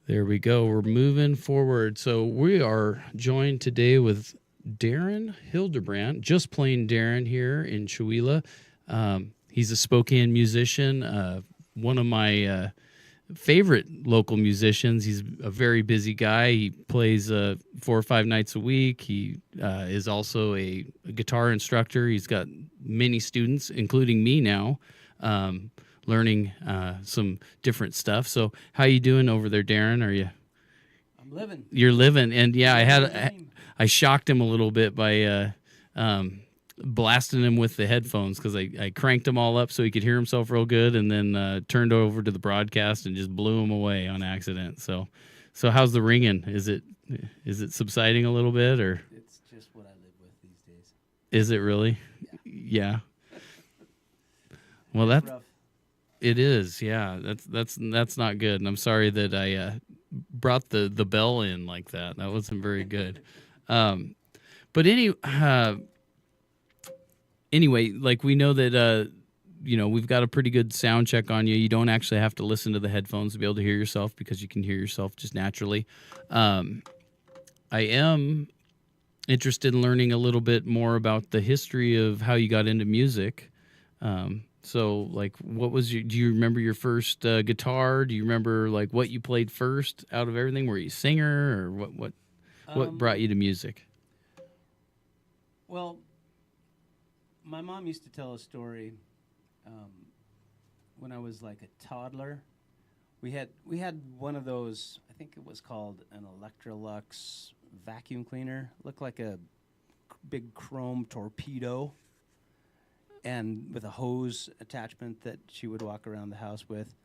There we go. We're moving forward. So we are joined today with Darin Hilderbrand, just plain Darin here in Chewelah. He's a Spokane musician, one of my favorite local musicians. He's a very busy guy. He plays 4 or 5 nights a week. He is also a guitar instructor. He's got many students, including me now, learning some different stuff. So how you doing over there, Darin? Are you? I'm living. You're living, and yeah, I shocked him a little bit by blasting him with the headphones because I cranked them all up so he could hear himself real good, and then turned over to the broadcast and just blew him away on accident. So how's the ringing? Is it subsiding a little bit, or It's just what I live with these days. is it really? Yeah. Well, It's rough. it is. Yeah, that's not good, and I'm sorry that I brought the bell in like that. That wasn't very good. But anyway, like we know that we've got a pretty good sound check on you. You don't actually have to listen to the headphones to be able to hear yourself because you can hear yourself just naturally. I am interested in learning a little bit more about the history of how you got into music. So, like, do you remember your first guitar? Do you remember, like, what you played first out of everything? Were you a singer, or what brought you to music? Well, my mom used to tell a story when I was like a toddler. We had one of those, I think it was called an Electrolux vacuum cleaner. Looked like a big chrome torpedo, and with a hose attachment that she would walk around the house with.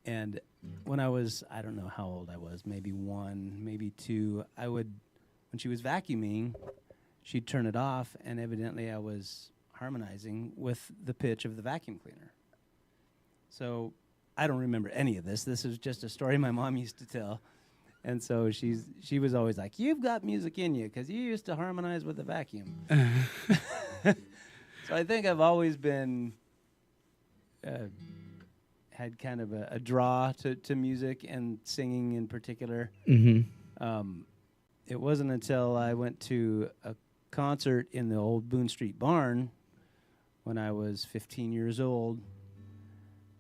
And when I don't know how old I was, maybe 1, maybe 2, when she was vacuuming, she'd turn it off, and evidently I was harmonizing with the pitch of the vacuum cleaner. So I don't remember any of this. This is just a story my mom used to tell. And so she was always like, "You've got music in you because you used to harmonize with the vacuum." So I think I've always been had kind of a draw to music and singing in particular. Mm-hmm. It wasn't until I went to a concert in the old Boone Street Barn when I was 15 years old,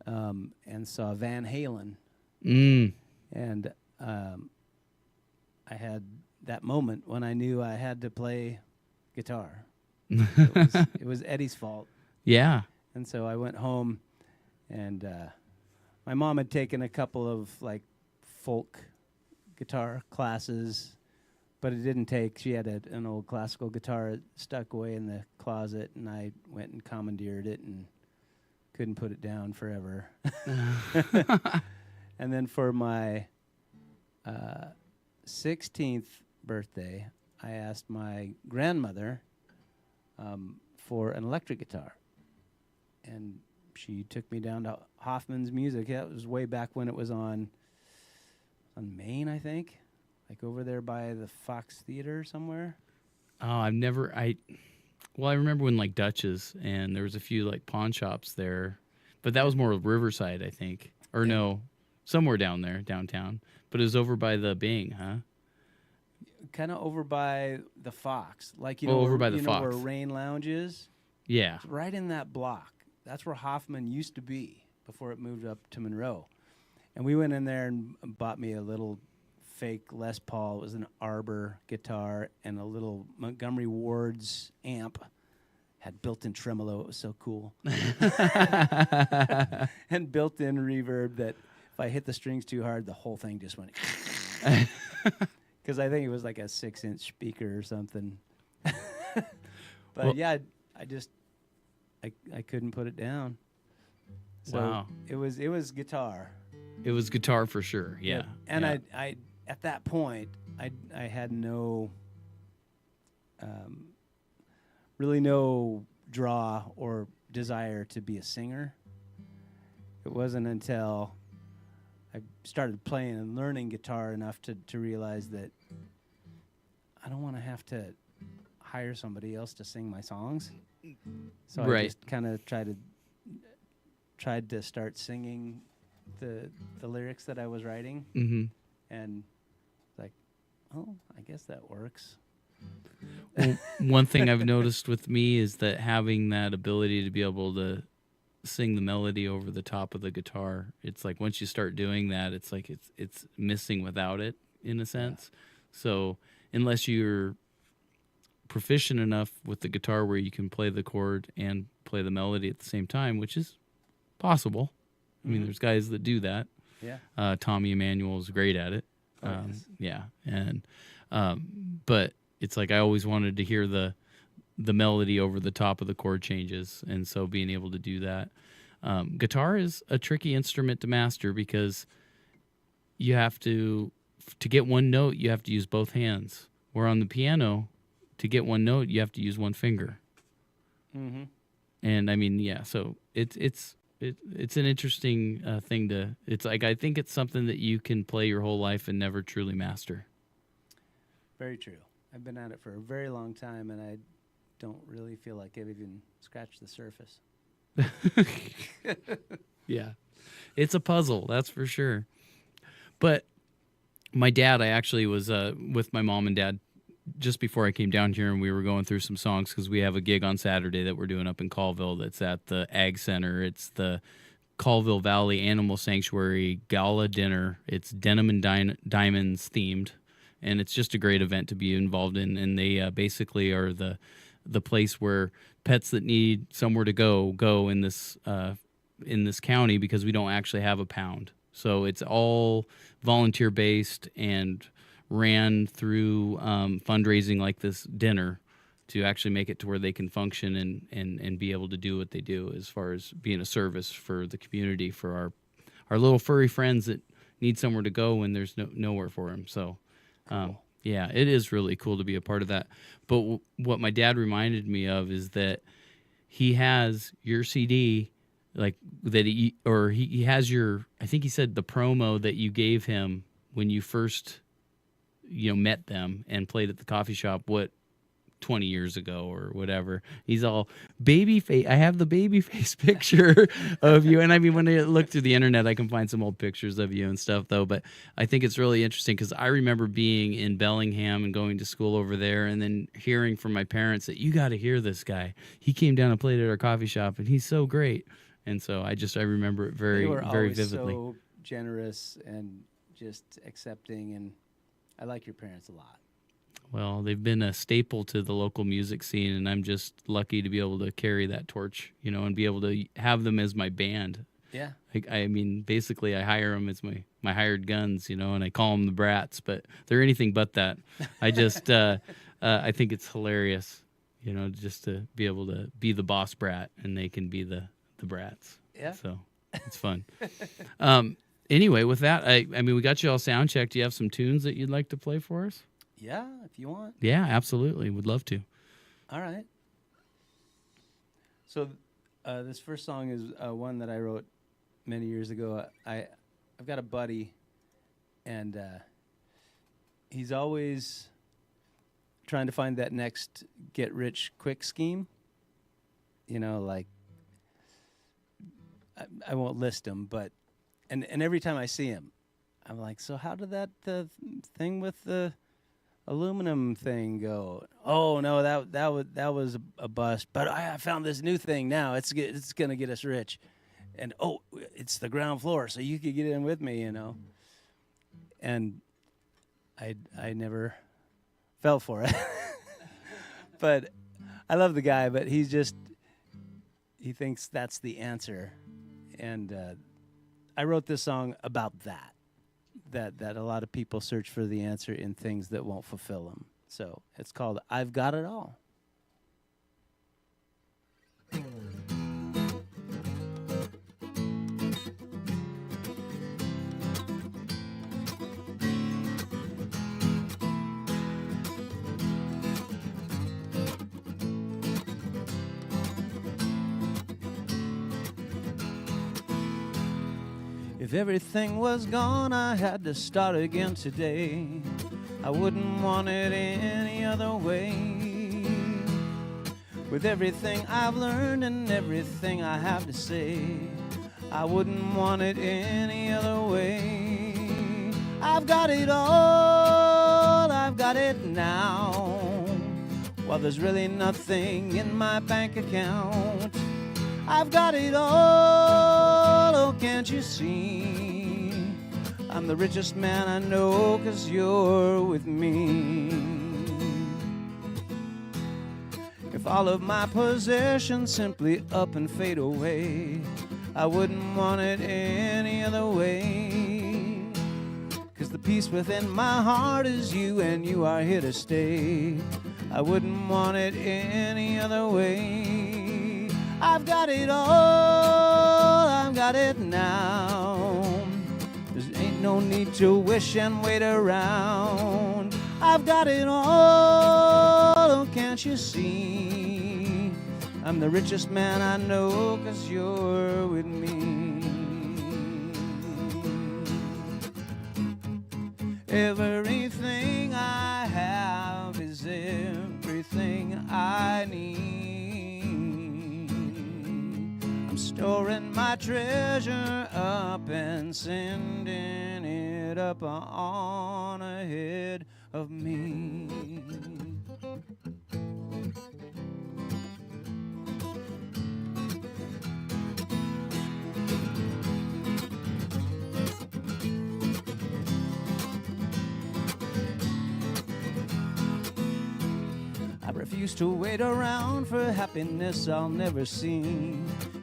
and saw Van Halen. And I had that moment when I knew I had to play guitar. It was Eddie's fault. Yeah. And so I went home, and my mom had taken a couple of like folk guitar classes, but it didn't take. She had an old classical guitar stuck away in the closet, and I went and commandeered it and couldn't put it down forever. And then for my 16th birthday, I asked my grandmother for an electric guitar, and she took me down to Hoffman's Music. That was way back when it was on Main, I think, like over there by the Fox Theater somewhere. Oh, I remember when like Dutch's, and there was a few like pawn shops there, but that was more Riverside, I think, or no, somewhere down there downtown. But it was over by the Bing, huh? Kind of over by the Fox, like over by the Fox, where Rain Lounge is. Yeah, it's right in that block. That's where Hoffman used to be before it moved up to Monroe. And we went in there and bought me a little fake Les Paul. It was an Arbor guitar and a little Montgomery Ward's amp. Had built-in tremolo. It was so cool. And built-in reverb that if I hit the strings too hard, the whole thing just went. Because I think it was like a 6-inch speaker or something. But well, yeah, I couldn't put it down. So wow. It was guitar. It was guitar for sure. Yeah. And I at that point I had no really no draw or desire to be a singer. It wasn't until I started playing and learning guitar enough to realize that I don't want to have to hire somebody else to sing my songs. So right. I just kind of tried to start singing the lyrics that I was writing, Mm-hmm. and like, oh, I guess that works. Well, one thing I've noticed with me is that having that ability to be able to sing the melody over the top of the guitar, it's like once you start doing that, it's like it's missing without it in a sense. So unless you're proficient enough with the guitar where you can play the chord and play the melody at the same time, which is possible. I mean, there's guys that do that. Yeah. Tommy Emmanuel is great at it. Yes. Yeah, and but it's like I always wanted to hear the melody over the top of the chord changes, and so being able to do that. Guitar is a tricky instrument to master because you have to get one note, you have to use both hands. Where on the piano, to get one note, you have to use one finger. Mm-hmm. And I mean, yeah, so it's an interesting thing to. It's like I think it's something that you can play your whole life and never truly master. Very true. I've been at it for a very long time, and I don't really feel like I've even scratched the surface. Yeah, it's a puzzle, that's for sure. But my dad, I actually was with my mom and dad just before I came down here, and we were going through some songs because we have a gig on Saturday that we're doing up in Colville that's at the Ag Center. It's the Colville Valley Animal Sanctuary Gala Dinner. It's Denim and Diamonds themed, and it's just a great event to be involved in. And they basically are the place where pets that need somewhere to go in this county because we don't actually have a pound. So it's all volunteer based and ran through fundraising like this dinner to actually make it to where they can function and be able to do what they do as far as being a service for the community, for our little furry friends that need somewhere to go when there's nowhere for them. So yeah, it is really cool to be a part of that. But what my dad reminded me of is that he has your CD, like that he has your, I think he said the promo that you gave him when you first met them and played at the coffee shop, 20 years ago or whatever. He's all baby face. I have the baby face picture of you. And I mean, when I look through the internet, I can find some old pictures of you and stuff though. But I think it's really interesting because I remember being in Bellingham and going to school over there and then hearing from my parents that you got to hear this guy. He came down and played at our coffee shop and he's so great. And so I remember it very, very vividly. So generous and just accepting, and I like your parents a lot. Well, they've been a staple to the local music scene, and I'm just lucky to be able to carry that torch, and be able to have them as my band. Yeah. I mean, basically, I hire them as my hired guns, and I call them the brats, but they're anything but that. I just, I think it's hilarious, just to be able to be the boss brat, and they can be the brats. Yeah. So it's fun. Anyway, with that, I mean, we got you all sound checked. Do you have some tunes that you'd like to play for us? Yeah, if you want. Yeah, absolutely. Would love to. All right. So this first song is one that I wrote many years ago. I've got a buddy, and he's always trying to find that next get-rich-quick scheme. Like, I won't list them, but and every time I see him, I'm like, so how did that thing with the aluminum thing go? Oh no, that was a bust. But I found this new thing now. It's gonna get us rich, and it's the ground floor, so you could get in with me, And I never fell for it, but I love the guy. But he thinks that's the answer, and I wrote this song about that a lot of people search for the answer in things that won't fulfill them. So it's called I've Got It All. If everything was gone, I had to start again today. I wouldn't want it any other way. With everything I've learned and everything I have to say, I wouldn't want it any other way. I've got it all, I've got it now. Well, there's really nothing in my bank account. I've got it all, oh, can't you see? I'm the richest man I know, 'cause you're with me. If all of my possessions simply up and fade away, I wouldn't want it any other way. 'Cause the peace within my heart is you, and you are here to stay. I wouldn't want it any other way. I've got it all, I've got it now. There ain't no need to wish and wait around. I've got it all, oh, can't you see? I'm the richest man I know, 'cause you're with me. Everything I have is everything I need. I'm storing my treasure up and sending it up on ahead of me. I refuse to wait around for happiness I'll never see,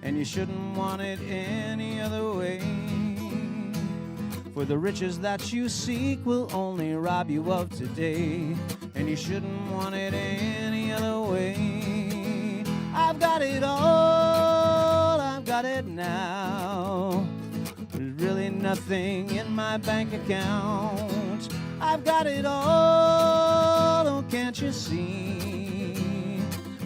and you shouldn't want it any other way. For the riches that you seek will only rob you of today, and you shouldn't want it any other way. I've got it all, I've got it now. There's really nothing in my bank account. I've got it all, oh, can't you see?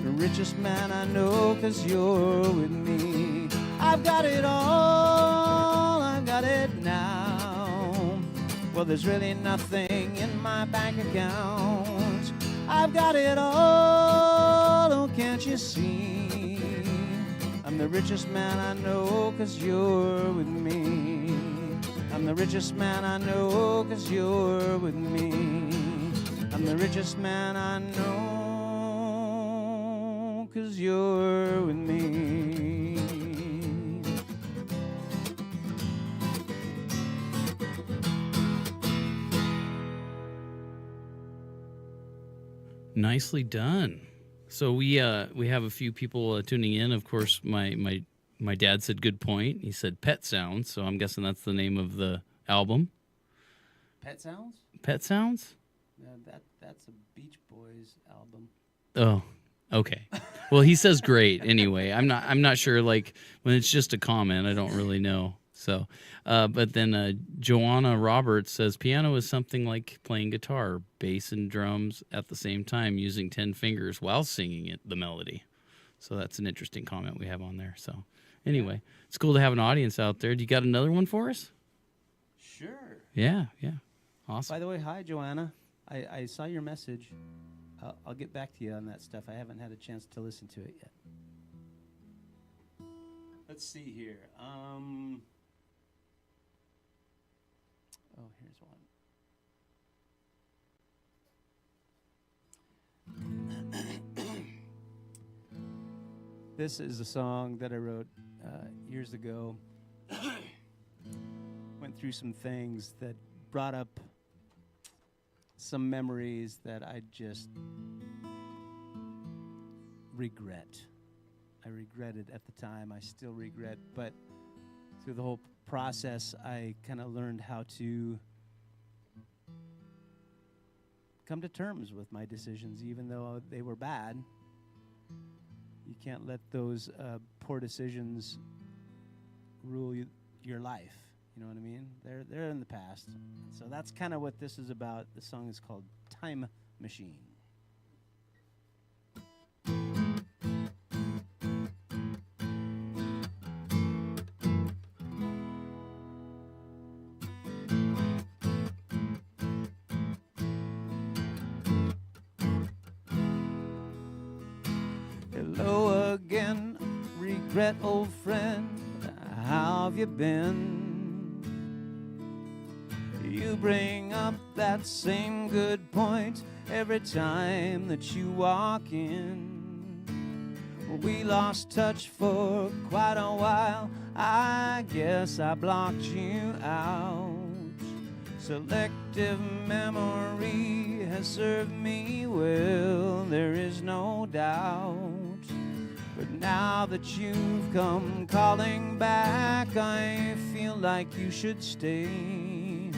The richest man I know, 'cause you're with me. I've got it all, I've got it now. Well, there's really nothing in my bank account. I've got it all, oh, can't you see? I'm the richest man I know, 'cause you're with me. I'm the richest man I know, 'cause you're with me. I'm the richest man I know, 'cause you're with me. Nicely done. So we have a few people tuning in. Of course, my dad said good point. He said Pet Sounds, so I'm guessing that's the name of the album. Pet Sounds? Pet Sounds? That's a Beach Boys album. Oh, okay. Well, he says great anyway. I'm not sure, like, when it's just a comment, I don't really know. So, but then Joanna Roberts says piano is something like playing guitar, bass and drums at the same time, using 10 fingers while singing the melody. So that's an interesting comment we have on there. So anyway, it's cool to have an audience out there. Do you got another one for us? Sure. Yeah. Awesome. By the way, hi, Joanna. I saw your message. I'll get back to you on that stuff. I haven't had a chance to listen to it yet. Let's see here. Oh, here's one. This is a song that I wrote years ago. Went through some things that brought up some memories that I just regret. I regretted at the time. I still regret, but through the whole process, I kind of learned how to come to terms with my decisions, even though they were bad. You can't let those poor decisions rule your life. You know what I mean? They're in the past. So that's kind of what this is about. The song is called Time Machine. Hello again, regret, old friend. how have you been? You bring up that same good point every time that you walk in. We lost touch for quite a while. I guess I blocked you out. Selective memory has served me well, there is no doubt. But now that you've come calling back, I feel like you should stay.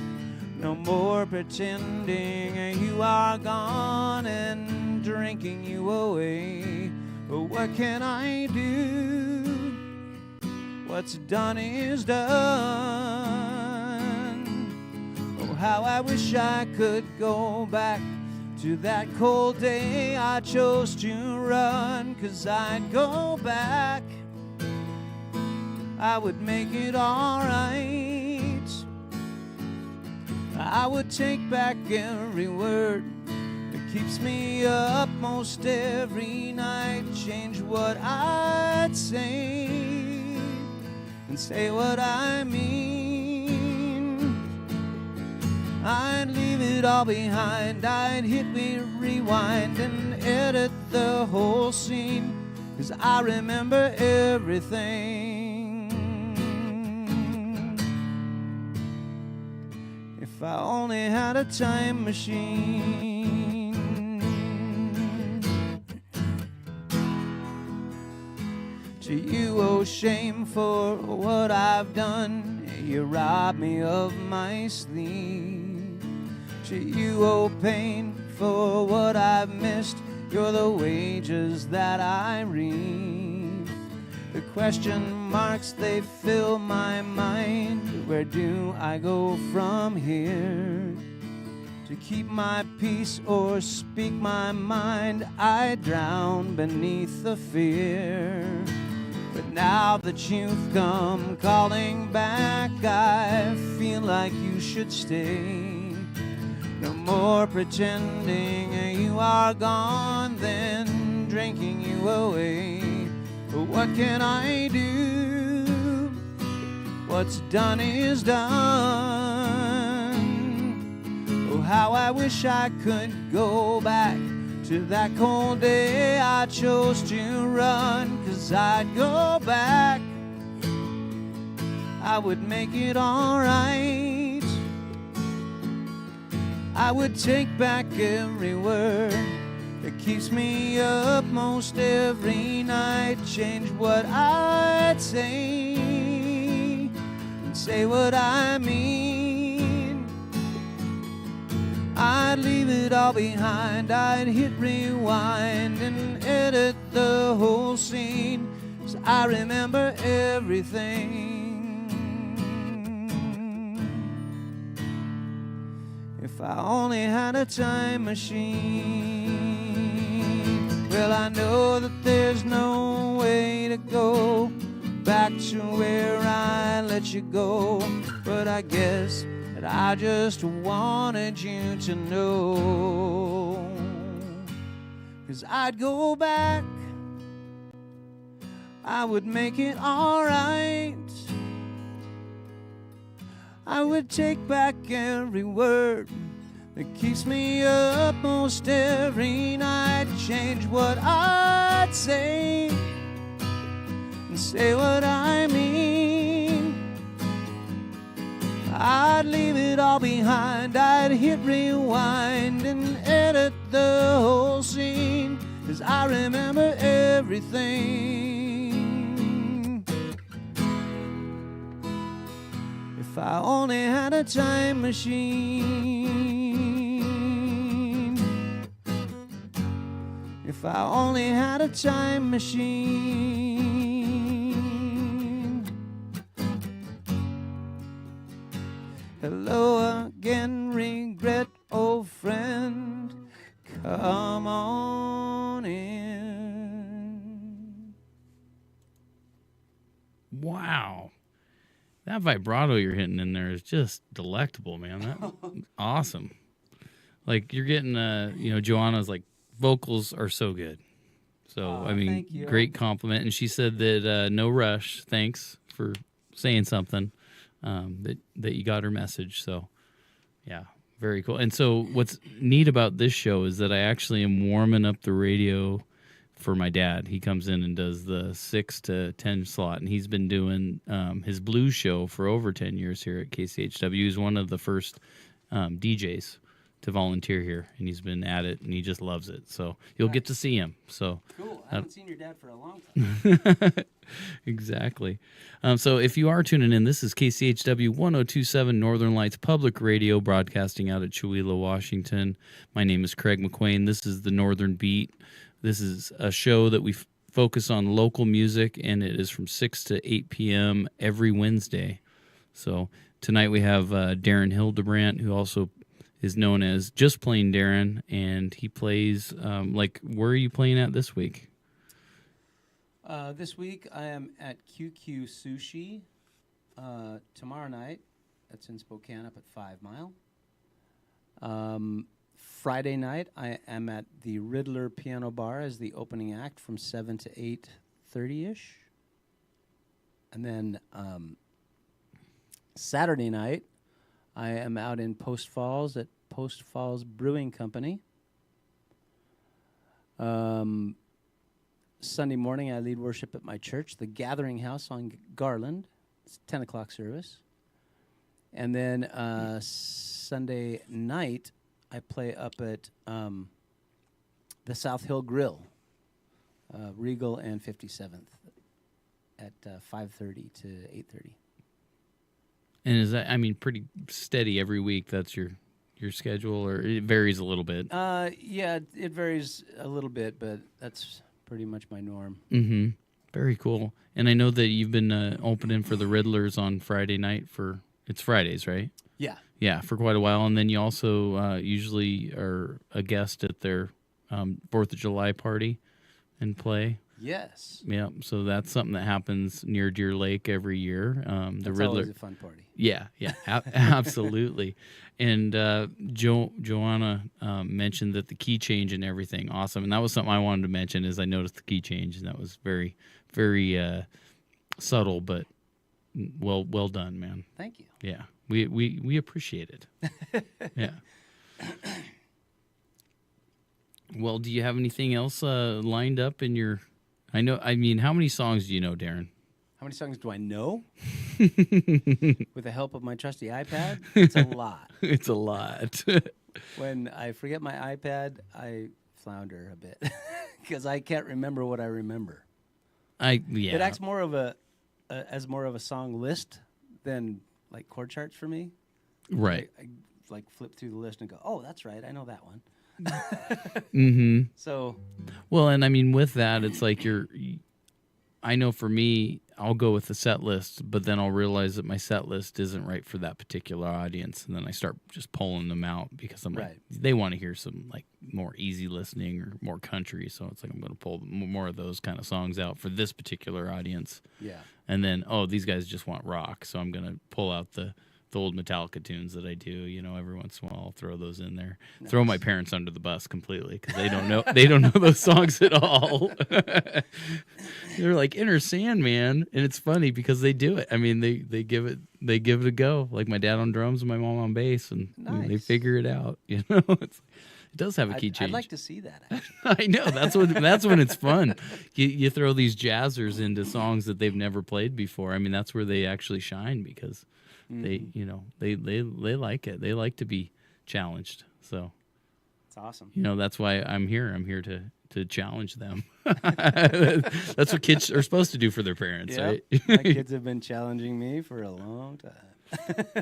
No more pretending you are gone and drinking you away. But what can I do? What's done is done. Oh, how I wish I could go back to that cold day I chose to run. 'Cause I'd go back, I would make it alright. I would take back every word that keeps me up most every night. Change what I'd say and say what I mean. I'd leave it all behind. I'd hit rewind and edit the whole scene. 'Cause I remember everything. If I only had a time machine. To you, oh shame for what I've done. You robbed me of my sleep. To you, oh pain for what I've missed. You're the wages that I reap. The question marks, they fill my mind. Where do I go from here? To keep my peace or speak my mind, I drown beneath the fear. But now that you've come calling back, I feel like you should stay. No more pretending you are gone, then drinking you away. But what can I do? What's done is done. Oh, how I wish I could go back to that cold day I chose to run. 'Cause I'd go back, I would make it alright. I would take back every word that keeps me up most every night. Change what I'd say and say what I mean. I'd leave it all behind. I'd hit rewind and edit the whole scene. 'Cause I remember everything. If I only had a time machine. Well, I know that there's no way to go back to where I let you go. But I guess that I just wanted you to know. 'Cause I'd go back, I would make it alright. I would take back every word that keeps me up most every night. Change what I'd say and say what I mean. I'd leave it all behind. I'd hit rewind and edit the whole scene. 'Cause I remember everything. If I only had a time machine. If I only had a time machine. Hello again, regret, old friend. Come on in. Wow. That vibrato you're hitting in there is just delectable, man. That's awesome. Like you're getting, Joanna's like vocals are so good. So, I mean, thank you. great compliment. And she said that no rush. Thanks for saying something that you got her message. So, yeah, very cool. And so what's neat about this show is that I actually am warming up the radio for my dad. He comes in and does the 6 to 10 slot, and he's been doing his blues show for over 10 years here at KCHW. He's one of the first DJs to volunteer here, and he's been at it, and he just loves it. So you'll get to see him. So cool. I haven't seen your dad for a long time. Exactly. So if you are tuning in, this is KCHW 102.7 Northern Lights Public Radio, broadcasting out at Chewelah, Washington. My name is Craig McQuain. This is the Northern Beat. This is a show that we focus on local music, and it is from 6 to 8 p.m. every Wednesday. So tonight we have Darin Hilderbrand, who also is known as Just Plain Darin, and he plays, where are you playing at this week? This week I am at QQ Sushi. Tomorrow night, that's in Spokane up at 5 Mile. Friday night I am at the Riddler Piano Bar as the opening act from 7 to 8:30-ish. And then Saturday night I am out in Post Falls at Post Falls Brewing Company. Sunday morning, I lead worship at my church, the Gathering House on Garland. It's 10 o'clock service. And then Sunday night, I play up at the South Hill Grill, Regal and 57th at 5:30 to 8:30. And is that, pretty steady every week? That's your schedule, or it varies a little bit? Yeah, it varies a little bit, but that's pretty much my norm. Mm-hmm. Very cool. And I know that you've been opening for the Riddlers on Friday night it's Fridays, right? Yeah. Yeah, for quite a while. And then you also usually are a guest at their 4th of July party and play. Yes. Yeah, so that's something that happens near Deer Lake every year. The That's Riddler, always a fun party. Yeah, absolutely. And Joanna mentioned that the key change and everything, awesome. And that was something I wanted to mention, is I noticed the key change, and that was very, very subtle, but well done, man. Thank you. Yeah, we appreciate it. Yeah. Well, do you have anything else lined up in your? How many songs do you know, Darin? How many songs do I know? With the help of my trusty iPad, it's a lot. It's a lot. When I forget my iPad, I flounder a bit because I can't remember what I remember. It acts more of as more of a song list than like chord charts for me. Right. I like flip through the list and go, oh, that's right, I know that one. Mm-hmm. So, well, and with that, it's like I know for me, I'll go with the set list, but then I'll realize that my set list isn't right for that particular audience, and then I start just pulling them out because I'm like, they want to hear some like more easy listening or more country, so it's like I'm going to pull more of those kind of songs out for this particular audience. Yeah. And then, these guys just want rock, so I'm going to pull out the old Metallica tunes that I do, every once in a while I'll throw those in there. Nice. Throw my parents under the bus completely because they don't know those songs at all. They're like Inner Sandman, and it's funny because they do it. They give it a go. Like my dad on drums and my mom on bass, and they figure it out. It does have a key change. I'd like to see that. Actually. I know that's when it's fun. You throw these jazzers into songs that they've never played before. that's where they actually shine because. Mm-hmm. They like it. They like to be challenged. So it's awesome. That's why I'm here. I'm here to challenge them. That's what kids are supposed to do for their parents, right? My kids have been challenging me for a long time.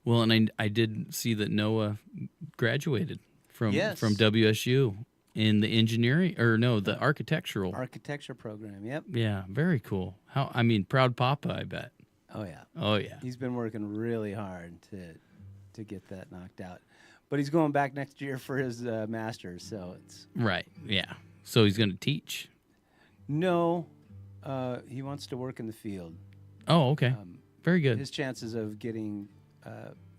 Well, and I did see that Noah graduated from WSU in the engineering the architectural architecture program. Yep. Yeah, very cool. Proud papa, I bet. Oh yeah. He's been working really hard to get that knocked out, but he's going back next year for his master's. So it's right. Yeah. So he's going to teach. No, he wants to work in the field. Oh, okay. Very good. His chances of getting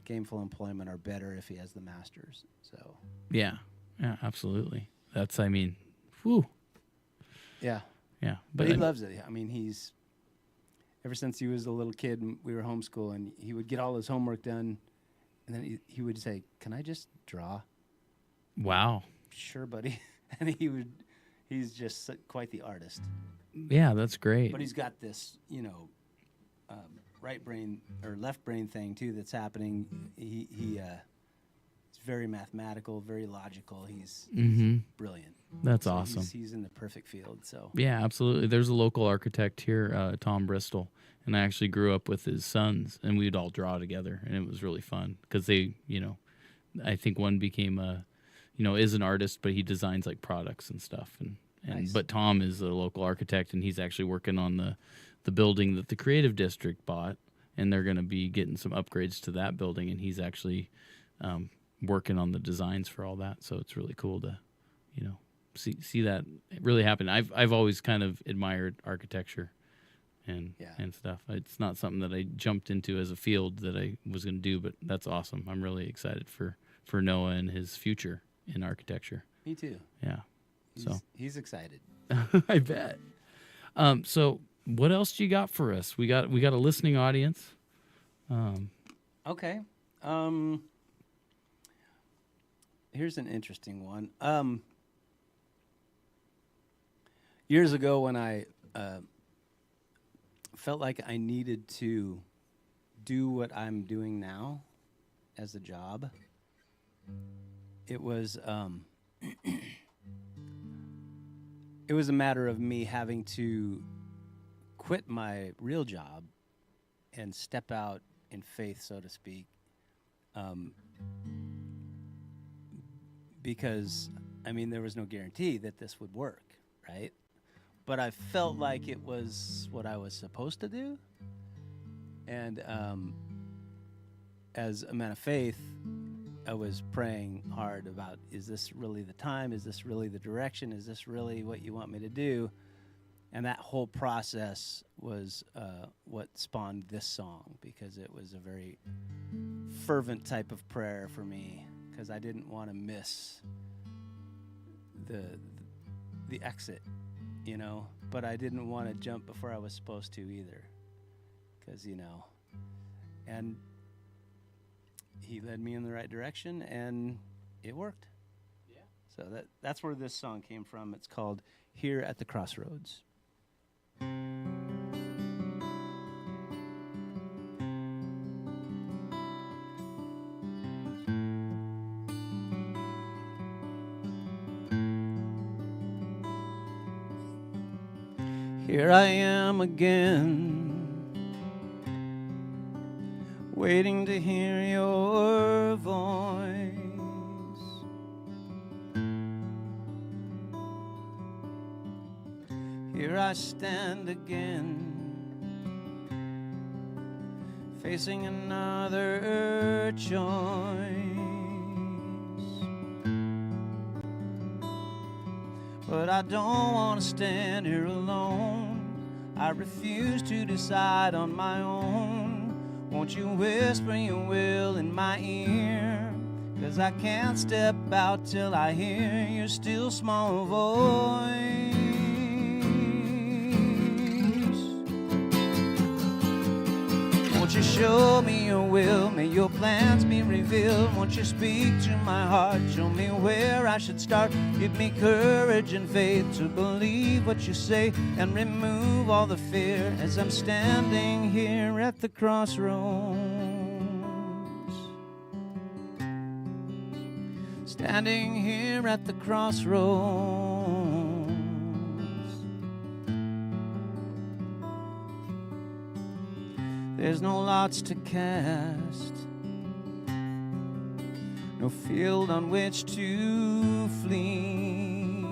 gainful employment are better if he has the master's. So yeah, absolutely. That's whew. Yeah. Yeah, but he loves it. ever since he was a little kid and we were homeschooled, and he would get all his homework done, and then he would say, "Can I just draw?" Wow. Sure, buddy. And he's just quite the artist. Yeah, that's great. But he's got this, right brain or left brain thing too that's happening. He's very mathematical, very logical. He's brilliant. That's so awesome. He's in the perfect field. So yeah, absolutely. There's a local architect here, Tom Bristol, and I actually grew up with his sons, and we'd all draw together, and it was really fun because they, I think one became is an artist, but he designs like products and stuff, and nice. But Tom is a local architect, and he's actually working on the building that the Creative District bought, and they're going to be getting some upgrades to that building, and he's actually working on the designs for all that. So it's really cool to, see that really happen. I've always kind of admired architecture and stuff. It's not something that I jumped into as a field that I was going to do, but that's awesome. I'm really excited for Noah and his future in architecture. Me too. Yeah. He's excited. I bet. So what else do you got for us? We got a listening audience. Okay. Here's an interesting one. Years ago, when I felt like I needed to do what I'm doing now as a job, it was it was a matter of me having to quit my real job and step out in faith, so to speak, because, there was no guarantee that this would work, right? But I felt like it was what I was supposed to do. And as a man of faith, I was praying hard about, is this really the time? Is this really the direction? Is this really what you want me to do? And that whole process was what spawned this song, because it was a very fervent type of prayer for me, because I didn't want to miss the exit, but I didn't want to jump before I was supposed to either, because, and he led me in the right direction, and it worked. Yeah. So that's where this song came from. It's called Here at the Crossroads. Here I am again, waiting to hear your voice. Here I stand again, facing another choice. But I don't want to stand here alone. I refuse to decide on my own. Won't you whisper your will in my ear? 'Cause I can't step out till I hear your still small voice. Won't you show me your will? May your plans be revealed. Won't you speak to my heart? Show me where I should start. Give me courage and faith to believe what you say, and remove all the fear as I'm standing here at the crossroads. Standing here at the crossroads. There's no lots to cast, no field on which to flee.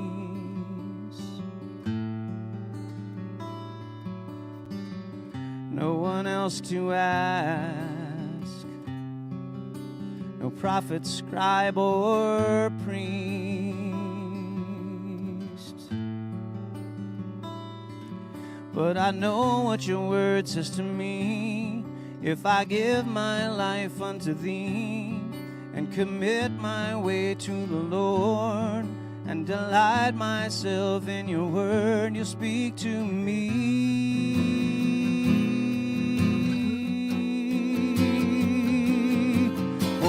No one else to ask, no prophet, scribe, or priest. But I know what your word says to me. If I give my life unto thee and commit my way to the Lord and delight myself in your word, you'll speak to me.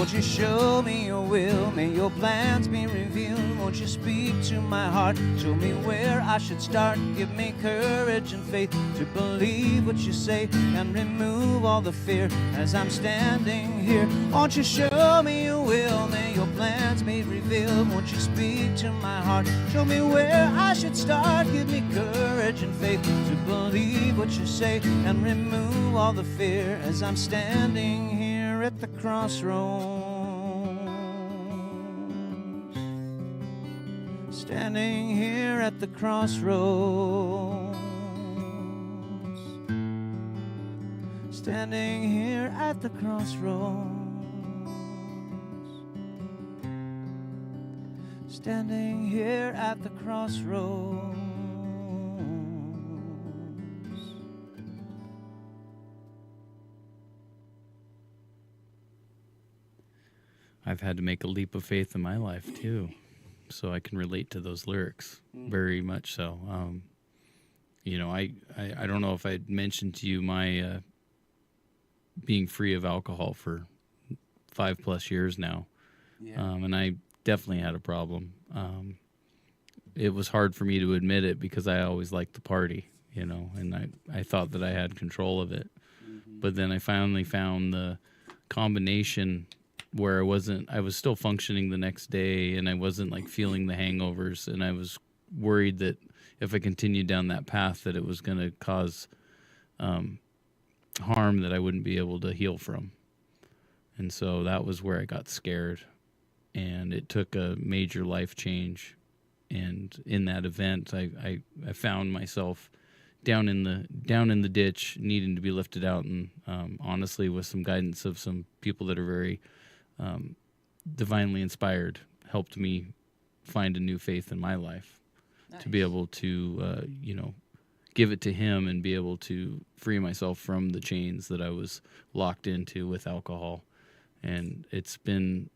Won't you show me your will? May your plans be revealed. Won't you speak to my heart? Show me where I should start. Give me courage and faith to believe what you say and remove all the fear as I'm standing here. Won't you show me your will? May your plans be revealed. Won't you speak to my heart? Show me where I should start. Give me courage and faith to believe what you say and remove all the fear as I'm standing here at the crossroads. Standing here at the crossroads. Standing here at the crossroads. Standing here at the crossroads. I've had to make a leap of faith in my life too, so I can relate to those lyrics very much so. You know, I don't know if I mentioned to you my being free of alcohol for 5+ years now, and I definitely had a problem. It was hard for me to admit it because I always liked the party, you know, and I thought that I had control of it. But then I finally found the combination where I was still functioning the next day and I wasn't like feeling the hangovers, and I was worried that if I continued down that path that it was going to cause harm that I wouldn't be able to heal from. And so that was where I got scared, and it took a major life change. And in that event, I found myself down in the ditch, needing to be lifted out, and honestly, with some guidance of some people that are very divinely inspired, helped me find a new faith in my life. Nice. To be able to, give it to him and be able to free myself from the chains that I was locked into with alcohol. And it's been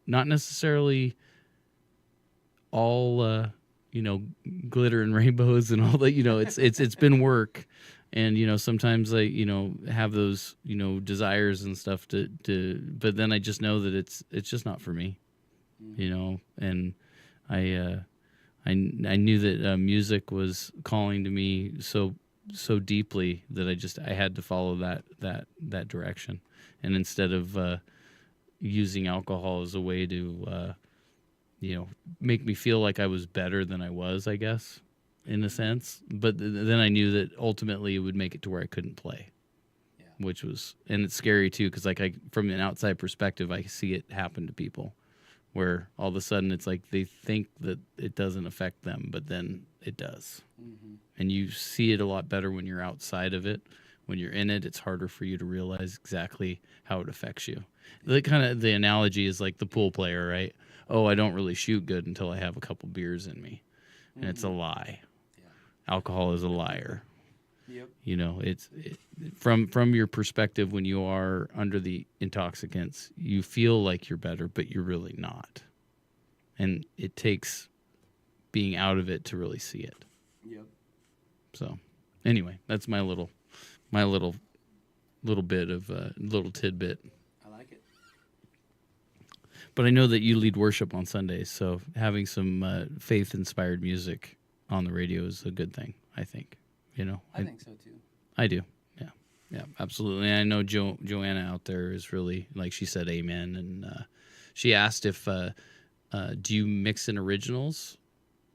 not necessarily all, glitter and rainbows and all that, it's been work. And, sometimes I, have those, desires and stuff but then I just know that it's just not for me, and I knew that music was calling to me so deeply that I had to follow that direction. And instead of using alcohol as a way to, make me feel like I was better than I was, I guess, in a sense. But then I knew that ultimately it would make it to where I couldn't play, which was, and it's scary too, because from an outside perspective, I see it happen to people where all of a sudden it's like they think that it doesn't affect them, but then it does. Mm-hmm. And you see it a lot better when you're outside of it. When you're in it, it's harder for you to realize exactly how it affects you. The analogy is like the pool player, right? Oh, I don't really shoot good until I have a couple beers in me. And it's a lie. Yeah. Alcohol is a liar. Yep. It's from your perspective, when you are under the intoxicants, you feel like you're better, but you're really not. And it takes being out of it to really see it. Yep. So, anyway, that's my little bit of little tidbit. I like it. But I know that you lead worship on Sundays, so having some faith-inspired music on the radio is a good thing, I think. I think so too. I do. Yeah, absolutely. And I know Joanna out there is really, like she said, amen. And she asked if do you mix in originals,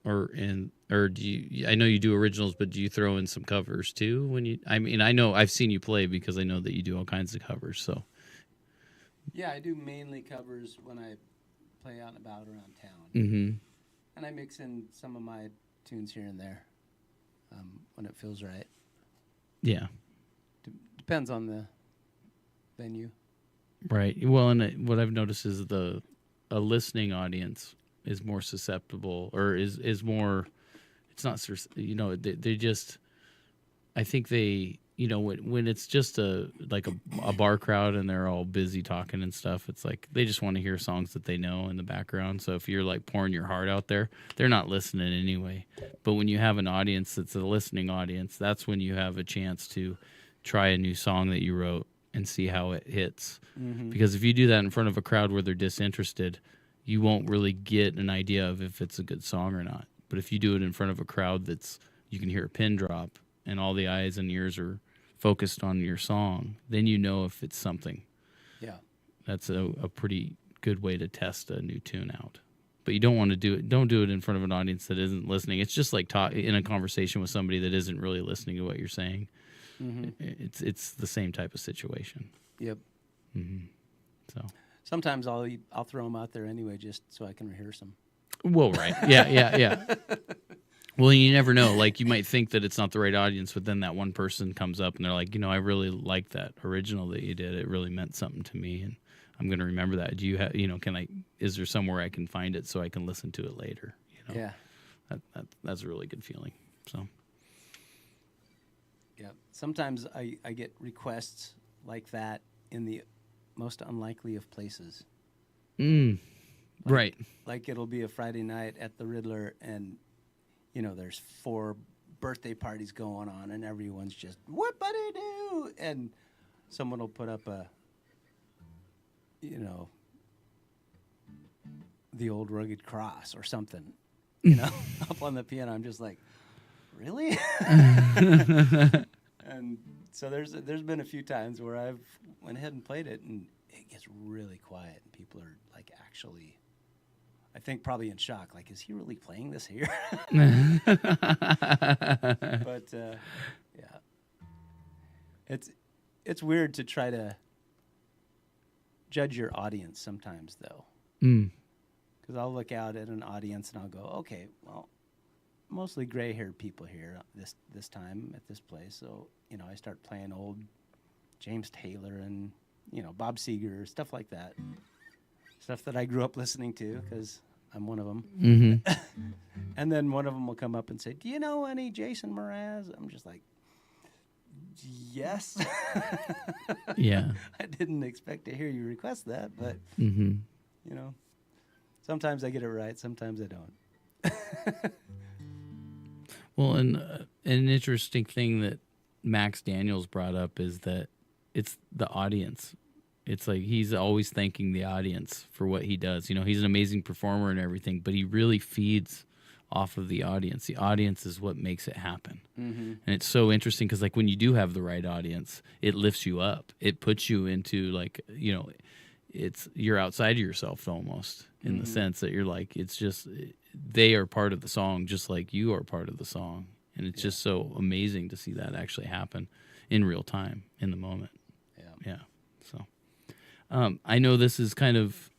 or do you? I know you do originals, but do you throw in some covers too? I know I've seen you play because I know that you do all kinds of covers. So yeah, I do mainly covers when I play out and about around town, and I mix in some of my tunes here and there. When it feels right. Yeah. Depends on the venue. Right. Well, and what I've noticed is a listening audience is more susceptible, or is more, it's not, they just, I think they, when it's just a bar crowd and they're all busy talking and stuff, it's like they just want to hear songs that they know in the background. So if you're like pouring your heart out there, they're not listening anyway. But when you have an audience that's a listening audience, that's when you have a chance to try a new song that you wrote and see how it hits. Mm-hmm. Because if you do that in front of a crowd where they're disinterested, you won't really get an idea of if it's a good song or not. But if you do it in front of a crowd you can hear a pin drop and all the eyes and ears are focused on your song, then you know if it's something. Yeah. That's a pretty good way to test a new tune out. But you don't want to don't do it in front of an audience that isn't listening. It's just like in a conversation with somebody that isn't really listening to what you're saying. Mm-hmm. It's the same type of situation. Yep. Mm-hmm. So sometimes I'll throw them out there anyway, just so I can rehearse them. Well, right. Yeah. Well, you never know. Like, you might think that it's not the right audience, but then that one person comes up and they're like, I really like that original that you did. It really meant something to me, and I'm going to remember that. Do you have, is there somewhere I can find it so I can listen to it later? Yeah. That's a really good feeling. So. Yeah. Sometimes I get requests like that in the most unlikely of places. Right. Like it'll be a Friday night at the Riddler, and there's 4 birthday parties going on, and everyone's just whoop-a-doo-doo, and someone will put up the old rugged cross or something, up on the piano. I'm just like, really? And so there's been a few times where I've went ahead and played it, and it gets really quiet, and people are like actually, I think, probably in shock. Like, is he really playing this here? But yeah, it's weird to try to judge your audience sometimes, though. Because I'll look out at an audience and I'll go, okay, well, mostly gray-haired people here this time at this place. So I start playing old James Taylor and Bob Seger, stuff like that. Stuff that I grew up listening to because I'm one of them. Mm-hmm. And then one of them will come up and say, do you know any Jason Mraz? I'm just like, yes. Yeah. I didn't expect to hear you request that, but, Mm-hmm. Sometimes I get it right, sometimes I don't. Well, and an interesting thing that Max Daniels brought up is that it's the audience. It's like he's always thanking the audience for what he does. He's an amazing performer and everything, but he really feeds off of the audience. The audience is what makes it happen. Mm-hmm. And it's so interesting because, like, when you do have the right audience, it lifts you up. It puts you into, like, you're outside of yourself almost in the sense that you're like, it's just, they are part of the song just like you are part of the song. And it's just so amazing to see that actually happen in real time, in the moment. Yeah. So I know this is kind of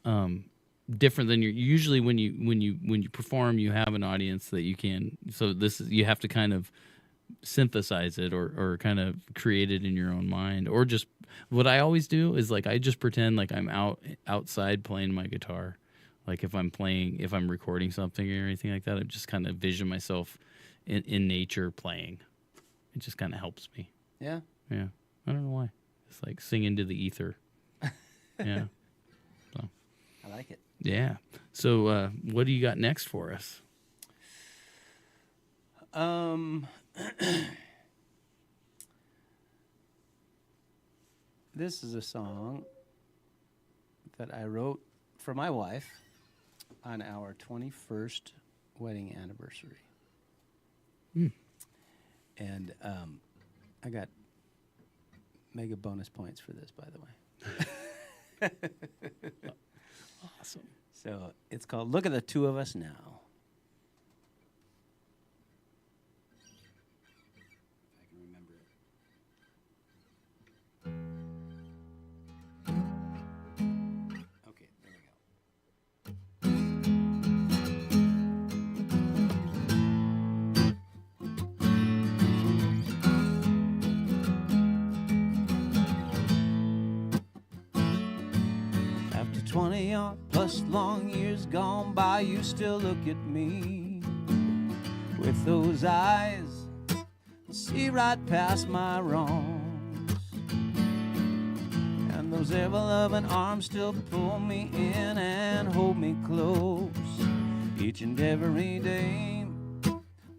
different than usually when you perform, you have an audience that you can, so you have to kind of synthesize it or kind of create it in your own mind, or just what I always do is, like, I just pretend like I'm outside playing my guitar. Like if I'm recording something or anything like that, I just kind of vision myself in nature playing. It just kind of helps me. Yeah. I don't know why. It's like sing into the ether. Yeah. So I like it. Yeah. So what do you got next for us? This is a song that I wrote for my wife on our 21st wedding anniversary. And I got mega bonus points for this, by the way. Awesome. So it's called Look at the Two of Us Now. If I can remember it. Okay, there we go. After 20 or plus long years gone by, you still look at me with those eyes, see right past my wrongs, and those ever-loving arms still pull me in and hold me close each and every day,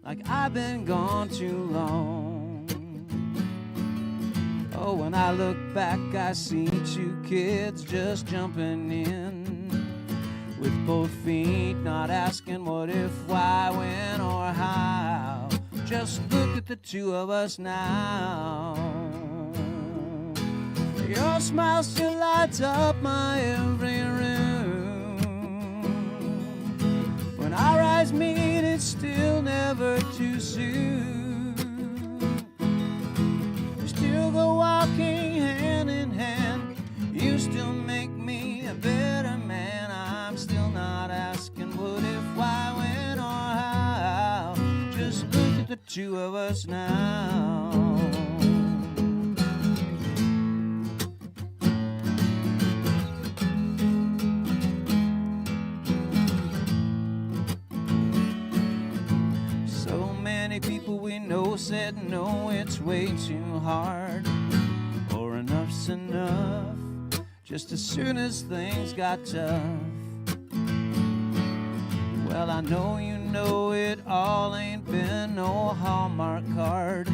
like I've been gone too long. Oh, when I look back, I see two kids just jumping in with both feet, not asking what, if, why, when, or how. Just look at the two of us now. Your smile still lights up my every room. When our eyes meet, it's still never too soon. We still go walking hand in hand. You still make me a better man. I'm still not asking what, if, why, when, or how. Just look at the two of us now. So many people we know said no, it's way too hard, or enough's enough, just as soon as things got tough. Well, I know you know it all ain't been no Hallmark card,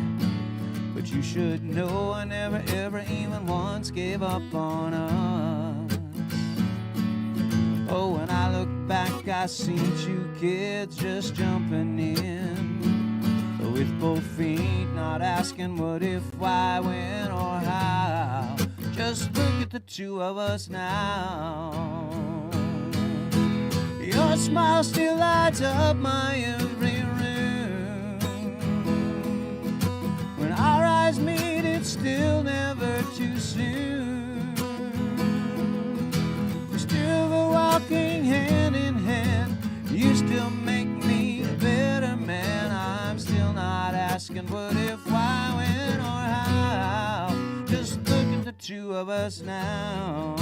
but you should know I never ever even once gave up on us. Oh, when I look back, I see two kids just jumping in with both feet, not asking what, if, why, when, or how. Just look at the two of us now. Your smile still lights up my every room. When our eyes meet, it's still never too soon. We're still walking hand in hand. You still make me a better man. I'm still not asking what, if, why, when, or how. Just look at the two of us now.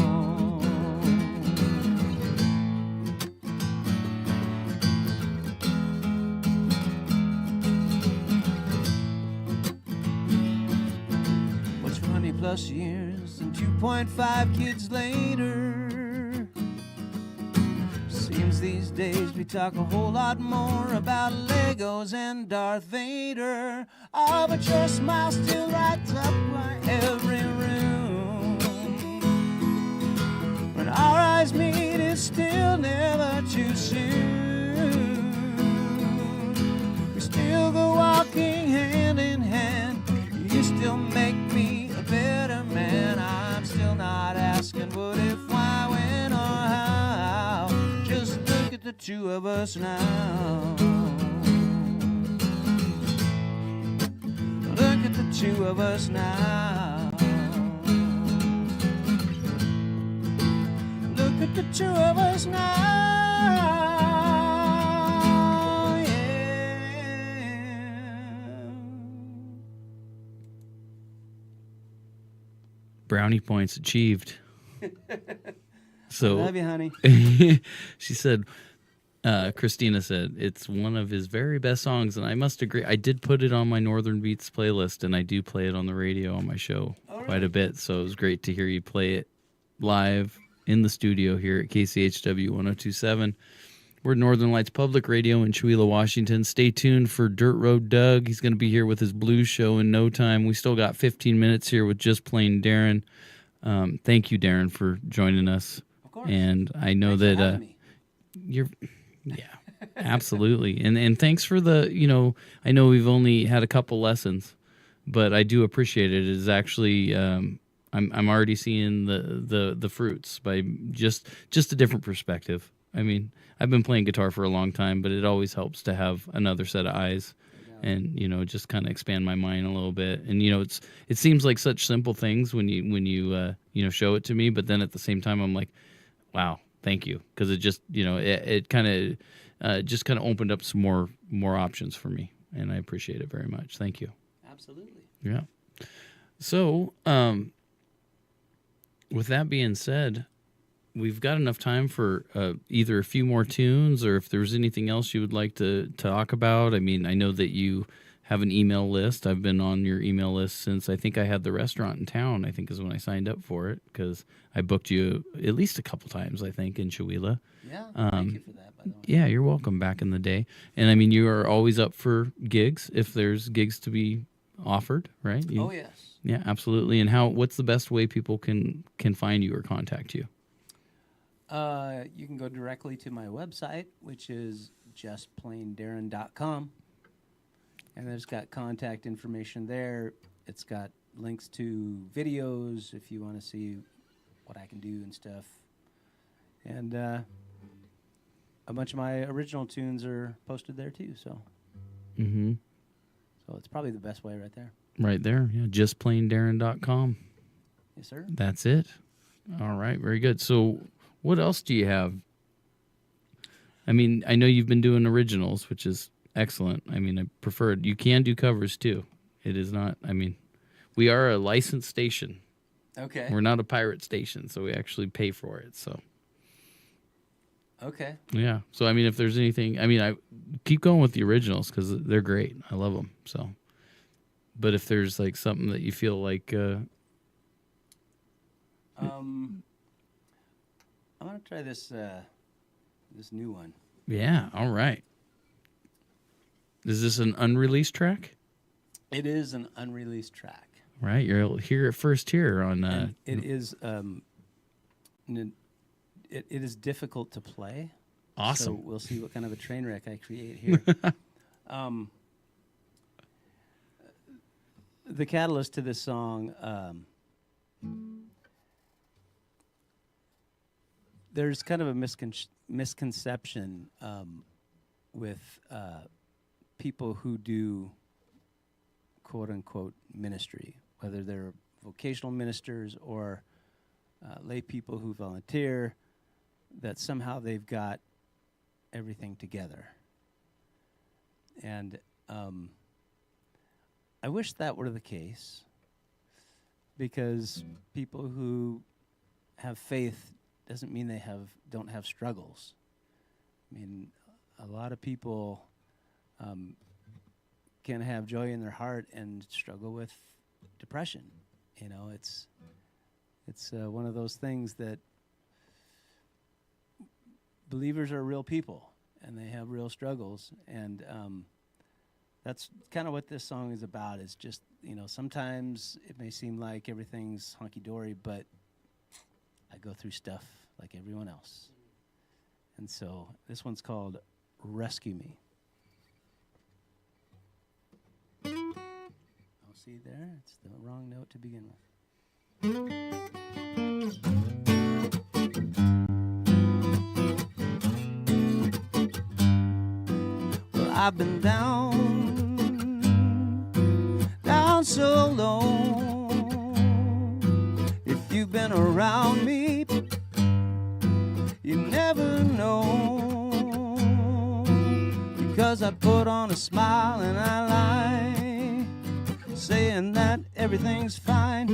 What's 20 plus years and 2.5 kids later? Seems these days we talk a whole lot more about Legos and Darth Vader. Oh, but your smile still lights up my every room. When our eyes meet, it's still never too soon. We still go walking hand in hand. You still make me a better man. I'm still not asking what, if, why, when, or how. Just look at the two of us now. Look at the two of us now. Look at the two of us now. Brownie points achieved. So Love you, honey. she said, Christina said, it's one of his very best songs, and I must agree. I did put it on my Northern Beats playlist, and I do play it on the radio on my show quite a bit, so it was great to hear you play it live in the studio here at KCHW 102.7. We're Northern Lights Public Radio in Chewelah, Washington. Stay tuned for Dirt Road Doug. He's going to be here with his blues show in no time. We still got 15 minutes here with Just Plain Darin. Thank you, Darin, for joining us. Of course. And I know Thanks for that having me. yeah, absolutely. And thanks for the, I know we've only had a couple lessons, but I do appreciate it. It is actually, I'm already seeing the fruits by just a different perspective. I mean, I've been playing guitar for a long time, but it always helps to have another set of eyes and, just kind of expand my mind a little bit. And, it seems like such simple things when you show it to me, but then at the same time, I'm like, wow, thank you. Cause it just, it kind of just kind of opened up some more options for me. And I appreciate it very much. Thank you. Absolutely. Yeah. So, with that being said, we've got enough time for either a few more tunes or if there's anything else you would like to talk about. I mean, I know that you have an email list. I've been on your email list since I think I had the restaurant in town, I think is when I signed up for it, because I booked you at least a couple times, I think, in Chewelah. Yeah, thank you for that, by the way. Yeah, you're welcome back in the day. And I mean, you are always up for gigs if there's gigs to be offered, right? Oh, yes. Yeah, absolutely. And what's the best way people can find you or contact you? You can go directly to my website, which is justplaindarin.com. And it's got contact information there. It's got links to videos if you want to see what I can do and stuff. And a bunch of my original tunes are posted there too. So it's probably the best way right there. Right there. Yeah, justplaindarin.com. Yes, sir. That's it. All right, very good. So what else do you have? I mean, I know you've been doing originals, which is excellent. I mean, I prefer it. You can do covers too. It is not, I mean, we are a licensed station. Okay. We're not a pirate station, so we actually pay for it. So, okay. yeah. So, I mean, if there's anything, I mean, I keep going with the originals because they're great. I love them. So, but if there's like something that you feel like, I want to try this new one. yeah, all right. Is this an unreleased track? It is an unreleased track. Right, you'll hear it first here on. It is it is difficult to play. Awesome. So we'll see what kind of a train wreck I create here. The catalyst to this song. There's kind of a misconception with people who do quote-unquote ministry, whether they're vocational ministers or lay people who volunteer, that somehow they've got everything together. And I wish that were the case, because people who have faith doesn't mean they don't have struggles. I mean, a lot of people can have joy in their heart and struggle with depression. You know, it's one of those things that believers are real people and they have real struggles, and that's kind of what this song is about. Is just, you know, sometimes it may seem like everything's hunky-dory, but I go through stuff like everyone else. And so this one's called Rescue Me. Oh, see there? It's the wrong note to begin with. Well, I've been down so low. If you've been around me, you never know, because I put on a smile and I lie, saying that everything's fine.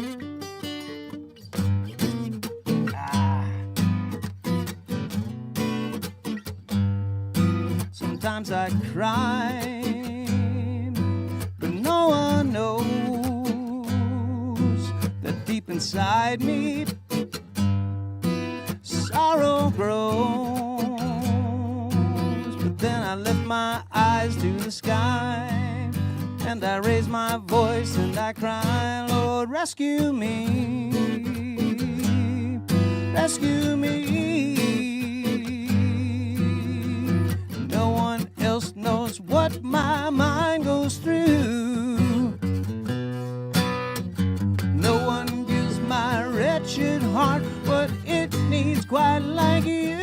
Sometimes I cry, but no one knows that deep inside me sorrow grows. But then I lift my eyes to the sky and I raise my voice and I cry, Lord, rescue me, rescue me. No one else knows what my mind goes through. No one gives my wretched heart what it needs quite like you.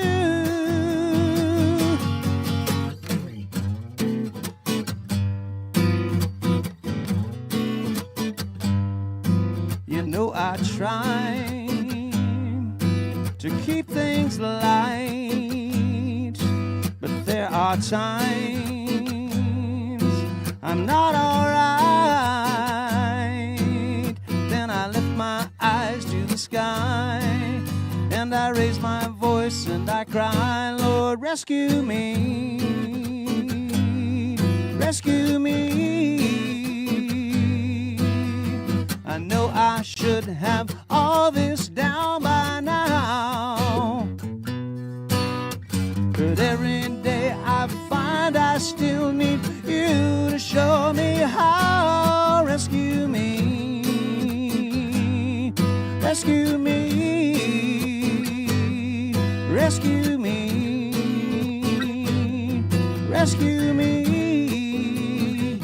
You know I try to keep things light, but there are times I'm not alright. Then I lift my eyes to the sky and I raise my voice and I cry, Lord, rescue me, rescue me. I know I should have all this down by now, but every day I find I still need you to show me how. Rescue rescue me, rescue me, rescue me.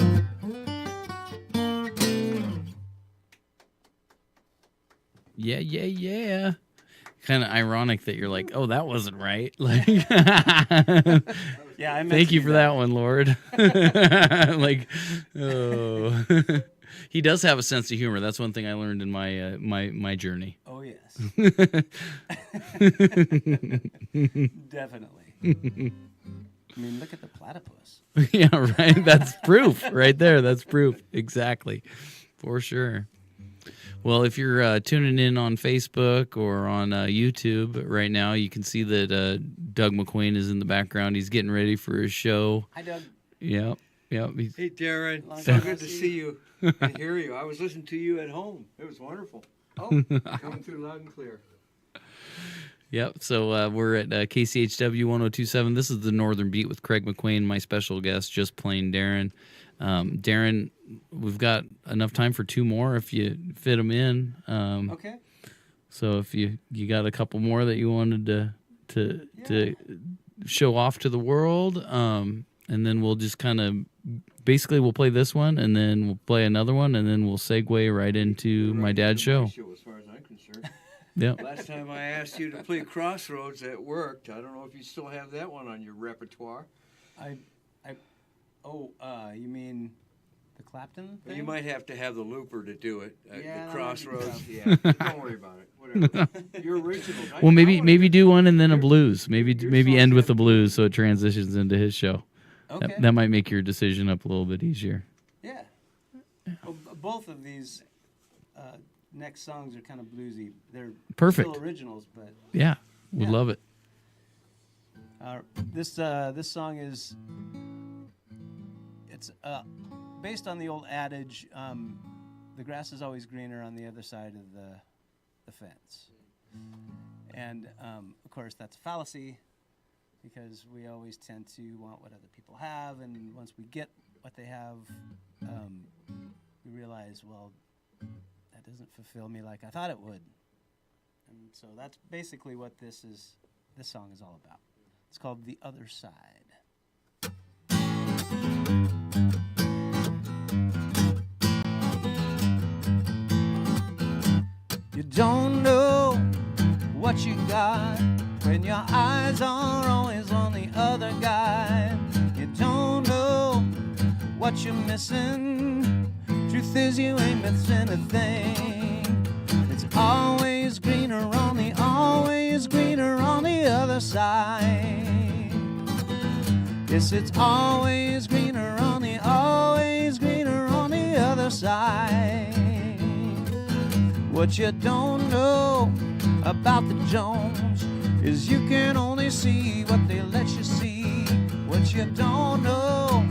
Yeah. Kind of ironic that you're like, oh, that wasn't right. Like, Yeah, I meant thank to you do for that one, Lord. Like, oh, he does have a sense of humor. That's one thing I learned in my my journey. Oh, yes. Definitely. I mean, look at the platypus. Yeah, right. That's proof right there. That's proof. Exactly. For sure. Well, if you're tuning in on Facebook or on YouTube right now, you can see that Doug McQuain is in the background. He's getting ready for his show. Hi, Doug. Yep. Hey, Darin. Long So time good no to see. see you and hear you. I was listening to you at home. It was wonderful. Oh, coming through loud and clear. Yep. So we're at KCHW 1027. This is the Northern Beat with Craig McQuain, my special guest, just plain Darin. Darin, we've got enough time for two more if you fit them in. Okay. So if you got a couple more that you wanted to show off to the world, and then we'll just kind of basically we'll play this one, and then we'll play another one, and then we'll segue right into my dad's show. As far as I'm concerned. Yep. Last time I asked you to play Crossroads, that worked. I don't know if you still have that one on your repertoire. You mean the Clapton But thing? you might have to have the looper to do it. Yeah, The that might be Crossroads. tough. Yeah. Don't worry about it. Whatever. Your originals. Well, maybe do one and then a Your- blues. Maybe your end songs with the have- blues so it transitions into his show. Okay. That might make your decision up a little bit easier. Yeah. Well, both of these next songs are kind of bluesy. They're Perfect. still originals, but Yeah, would Yeah. love it. this song is based on the old adage, the grass is always greener on the other side of the fence. And of course that's a fallacy, because we always tend to want what other people have, and once we get what they have, we realize, well, that doesn't fulfill me like I thought it would. And so that's basically what this song is all about. It's called The Other Side. You don't know what you got when your eyes are always on the other guy. You don't know what you're missing. Truth is, you ain't missing a thing. It's always greener on the other side. Yes, it's always greener on the other side. What you don't know about the Jones is you can only see what they let you see. What you don't know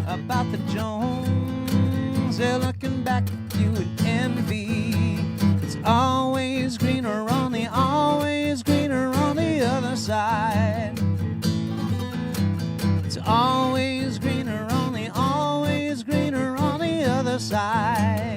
about the Jones, they're looking back at you with envy. It's always greener on the other side. It's always greener on the other side.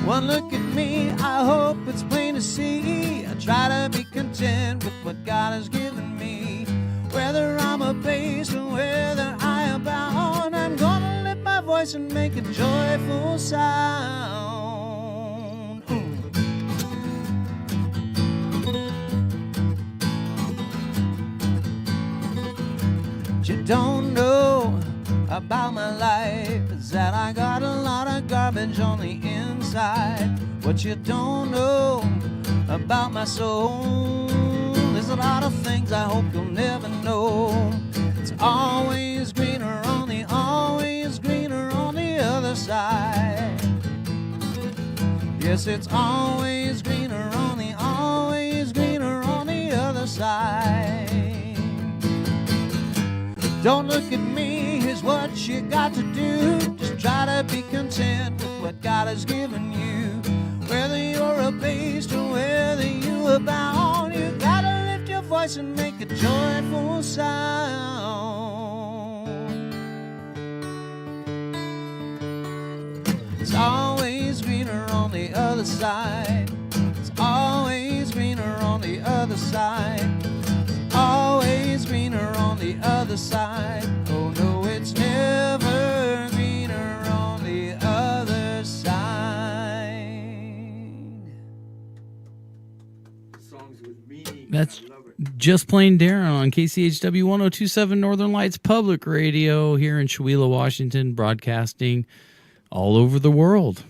One look at me, I hope it's plain to see. I try to be content with what God has given me. Whether I'm a bass or whether I am bound, I'm gonna lift my voice and make a joyful sound. What you don't know about my life is that I got a lot of garbage on the inside. What you don't know about my soul, there's a lot of things I hope you'll never know. It's always greener on the other side. Yes, it's always greener on the other side. Don't look at me, here's what you got to do. Just try to be content with what God has given you. Whether you're a bass or whether you are bound, you gotta lift your voice and make a joyful sound. It's always greener on the other side. side. It's always greener on the other side. Always greener on the other side. Oh no, it's never greener on the other side. Songs with meaning. That's I love it. Just Plain Darin on KCHW 1027 Northern Lights Public Radio here in Chewelah, Washington, broadcasting all over the world.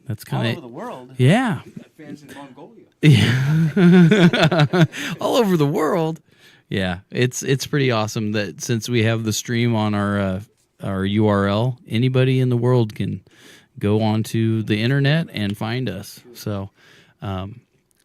That's All kind over of, the world. yeah. We got fans in Mongolia. Yeah. All over the world. Yeah, it's pretty awesome that since we have the stream on our URL, anybody in the world can go onto the internet and find us. So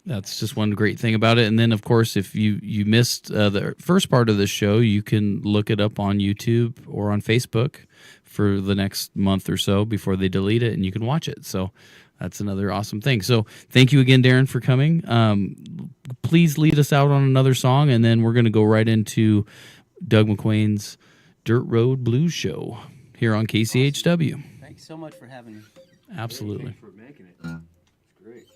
that's just one great thing about it. And then, of course, if you missed the first part of the show, you can look it up on YouTube or on Facebook for the next month or so before they delete it, and you can watch it. So that's another awesome thing. So thank you again, Darin, for coming. Please lead us out on another song, and then we're going to go right into Doug McQuain's Dirt Road Blues Show here on KCHW. Thank you so much for having me. Absolutely. Thanks for making it. It's great.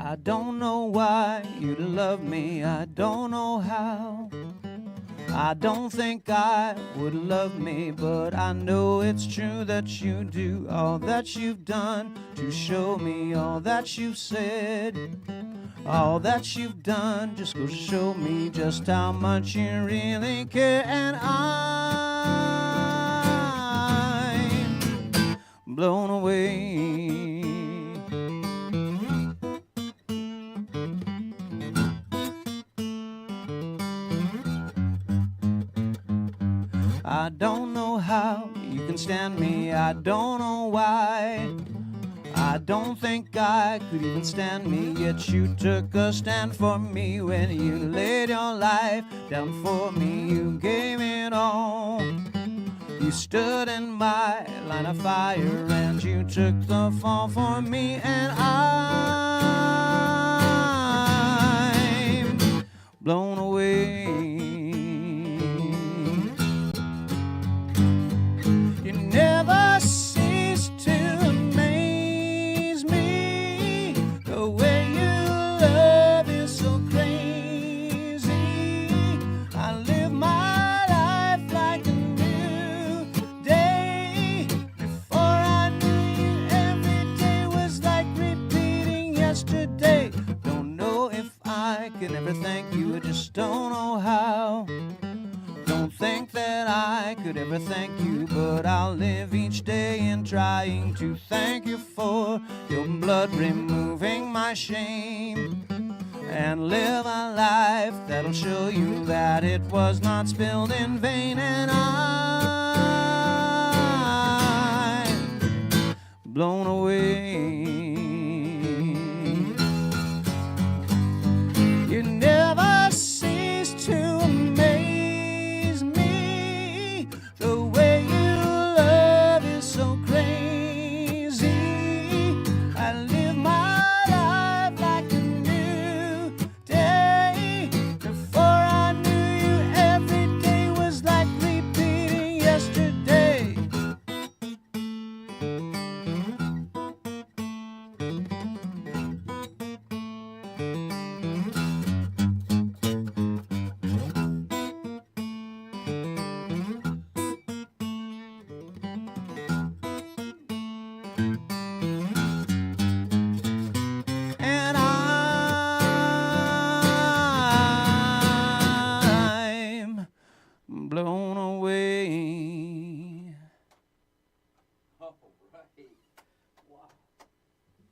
I don't know why you love me, I don't know how. I don't think I would love me, but I know it's true that you do. All that you've done to show me, all that you've said, all that you've done just goes to show me just how much you really care. And I'm blown away. I don't know how you can stand me, I don't know why. I don't think I could even stand me, yet you took a stand for me. When you laid your life down for me, you gave it all. You stood in my line of fire and you took the fall for me. And I'm blown away. You never cease to amaze me. The way you love is so crazy. I live my life like a new day. Before I knew you, every day was like repeating yesterday. Don't know if I can ever thank you, I just don't know how. Don't think that I could ever thank you, but I'll live each day in trying to thank you for your blood removing my shame, and live a life that'll show you that it was not spilled in vain. And I'm blown away. You never cease to amaze me. The way you love is so crazy. I live my life like a new day. Before I knew you, every day was like repeating yesterday.